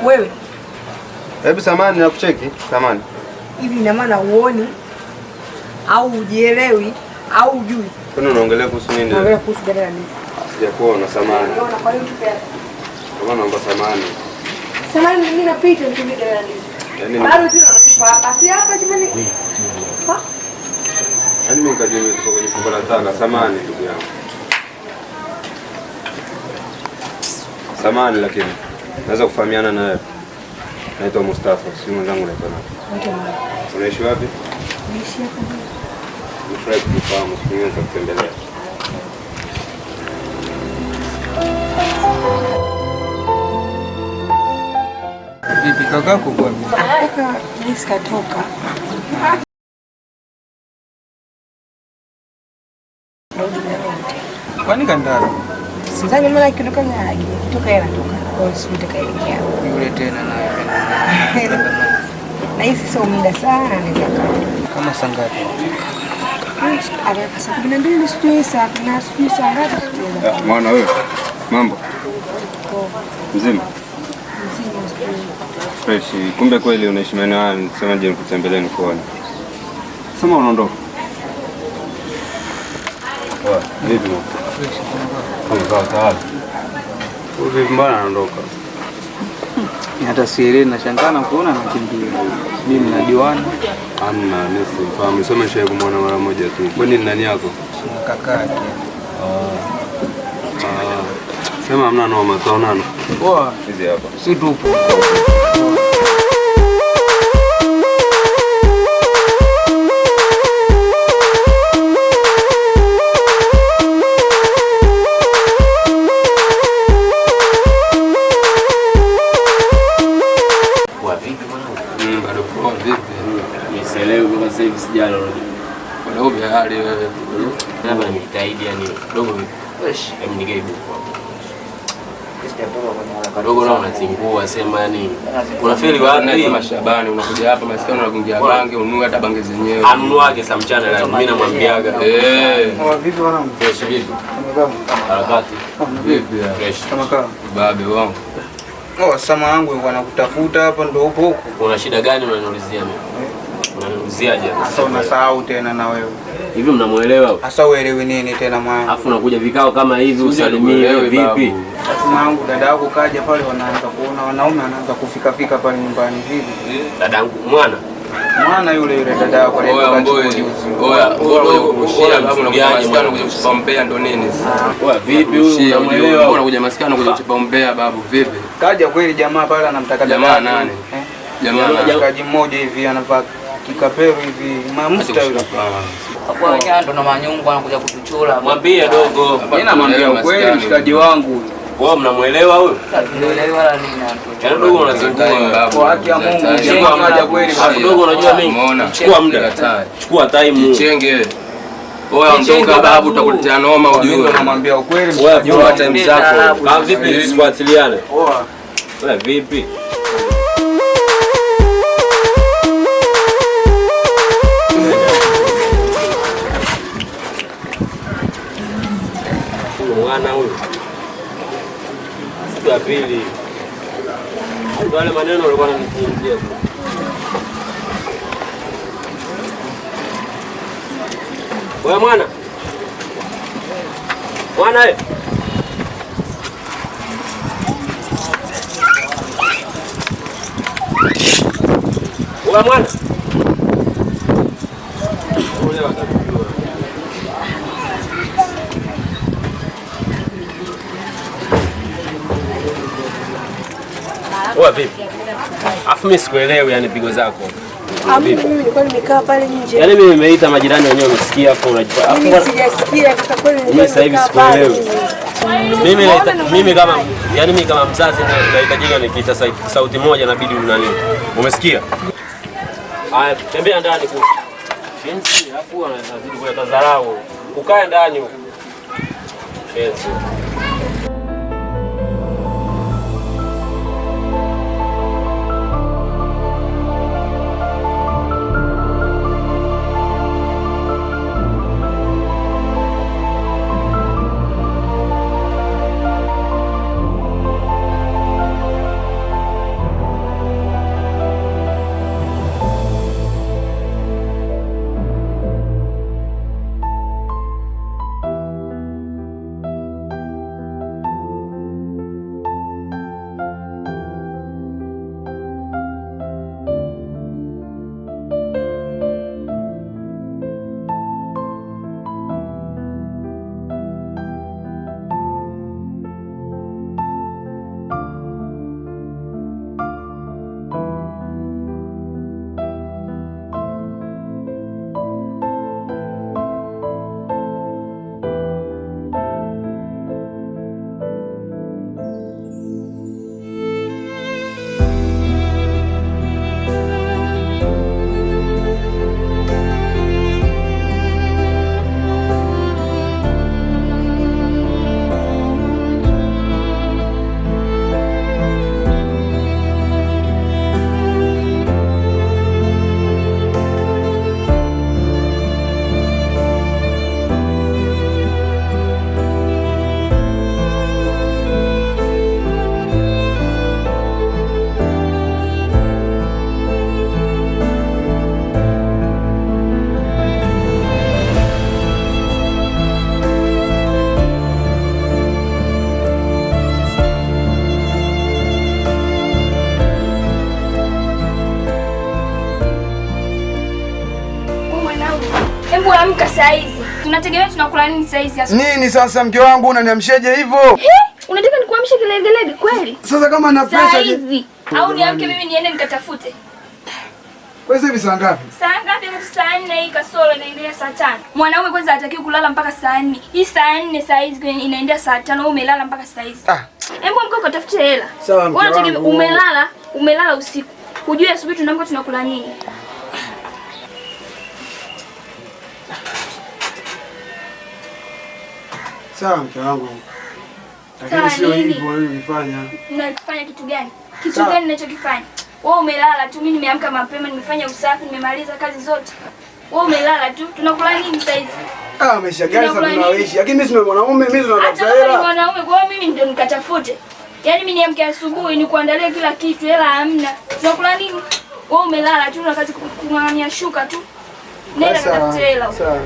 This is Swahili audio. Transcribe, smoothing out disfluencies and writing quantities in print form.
Wewe. Hebu samani na kucheki, samani. Hivi ina maana uoni au ujielewi au ujui? Kwani unaongelea kuhusu nini? Naongelea kuhusu gari la ndizi. Sijakuona samani. Unaona kwa nini tupe? Kama naomba samani. Samani mimi napita nitumie gari la ndizi. Yaani bado tena unatupa hapa. Si hapa jamani. Ha? Yaani mimi nikajua niko kwenye fungo la taka, samani ndugu yangu. Samani lakini naweza kufahamiana na wewe. Naitwa Mustafa, si mwenzangu naitwa nani? Naitwa Mara. Unaishi wapi? Naishi hapa. Nifurahi kukufahamu, siku nyingine nitakutembelea. Vipi kakako kwa nini? Kaka Jessica katoka. Kwani kandara? Sidhani maana akitoka ngaji. Kutoka yeye anatoka. Kwa hiyo sisi tutakaelekea. Yule tena naye. Na hizi sio muda sana anaweza kama saa ngapi? Saa 12 sijui saa ngapi. Mwana wewe. Mambo. Mzima. Fresh. Kumbe kweli unaishi maeneo haya, nisema je nikutembelee nikuone. Sema unaondoka. Poa, vipi mwana? Fresh. Tayari. Vipi mbona anaondoka? Hata sielewi, nashangaa na kuona anakimbia. Mimi najuana. Hamna, nifahamu. Nisema shehe kumwona mara moja tu. Kwani ni nani yako? Kaka yake. Sema hamna noma, tutaonana. Poa. Hizi hapa. Si tupo. Dogo na unazingua sema yani unafeli wapi Mashabani unakuja hapa maskani unagungia bange ununue hata bange zenyewe. Anunuage sa mchana leo mimi namwambiaga. Vipi wanangu? Fresh vipi? Harakati. Vipi? Fresh. Kama kama babe wangu. Sama wangu yuko anakutafuta hapa ndo upo huko. Una shida gani unaniulizia mimi? Unaniuliziaje? Sasa unasahau tena na wewe. Hivi mnamuelewa? Sasa uelewi nini tena mwanangu? Alafu unakuja vikao kama hivi usalimie vipi? Mwanangu dada yako kaja pale wanaanza kuona wanaume anaanza kufika pale nyumbani hivi. Dadangu mwana yule dada yako aliyetoka juzi. Oya kurushia babu na maskani kuja kuchapa mbea ndo nini? Oya vipi huyu unamuelewa? Unakuja maskani kuja kuchapa mbea babu vipi? Kaja kweli jamaa pale anamtaka jamaa nani? Jamaa mmoja hivi anavaa kikapero hivi mamsta yule. Kwa wenyewe ndo na manyungu anakuja kutuchora. Mwambie dogo. Mimi namwambia ukweli mshikaji wangu. Wewe mnamuelewa huyo? Tunaelewa wala nini hapo. Yaani dogo unazingua. Kwa haki ya Mungu jamaa kaja kweli. Alafu dogo unajua mimi. Chukua muda. Chukua time. Chenge. Oya ondoka babu utakuletea noma ujue. Mimi namwambia ukweli. Wewe chukua time zako. Kama vipi tusifuatiliane? Wewe vipi? Mwana huyu. Siku ya pili. Wale maneno walikuwa wananifungia. Wewe mwana. Mwana wewe. Wewe mwana. Ole wakati. Wewe vipi? Afu mimi sikuelewi yani pigo zako. Mimi nilikuwa nimekaa pale nje. Yaani mimi nimeita majirani wenyewe wamesikia hapo unajua. Afu sijasikia kwa kweli mimi sasa hivi sikuelewi. Mimi kama mzazi nahitajika nikiita sauti moja inabidi unani. Umesikia? Haya tembea ndani kwa. Shenzi hapo anazidi kuleta dharau. Ukae ndani huko. Shenzi. saa hizi? Tunategemea tunakula nini saa hizi asubuhi? Nini sasa mke wangu unaniamshaje hivyo? Unataka nikuamshe kilegelege kweli? Sasa kama na saa hizi au niamke mimi niende nikatafute? Kwa hivi saa ngapi? Saa ngapi? Saa 4 hii kasoro inaendelea saa 5. Mwanaume kwanza hatakiwi kulala mpaka saa 4. Hii saa 4 saa hizi inaendelea saa 5 wewe umelala mpaka saa hizi. Hebu mko ukatafute hela. Sawa mke wangu. Unategemea umelala usiku. Hujui asubuhi tunaamka tunakula nini? Sawa mke wangu. Lakini sio hivyo unifanya. Unafanya kitu gani? Kitu gani ninachokifanya? Wewe umelala tu, mimi nimeamka mapema, nimefanya usafi, nimemaliza kazi zote. Wewe umelala tu, tunakula nini sasa hizi? Maisha gani sasa tunaishi? Lakini mimi sio mwanaume, mimi ndo natafuta hela. Hata mwanaume, kwa hiyo mimi ndio nikatafute. Yaani mimi niamke asubuhi nikuandalie kila kitu, hela hamna. Tunakula nini? Wewe umelala tu, unakazi kung'ang'ania shuka tu. Nenda katafute hela. Sawa.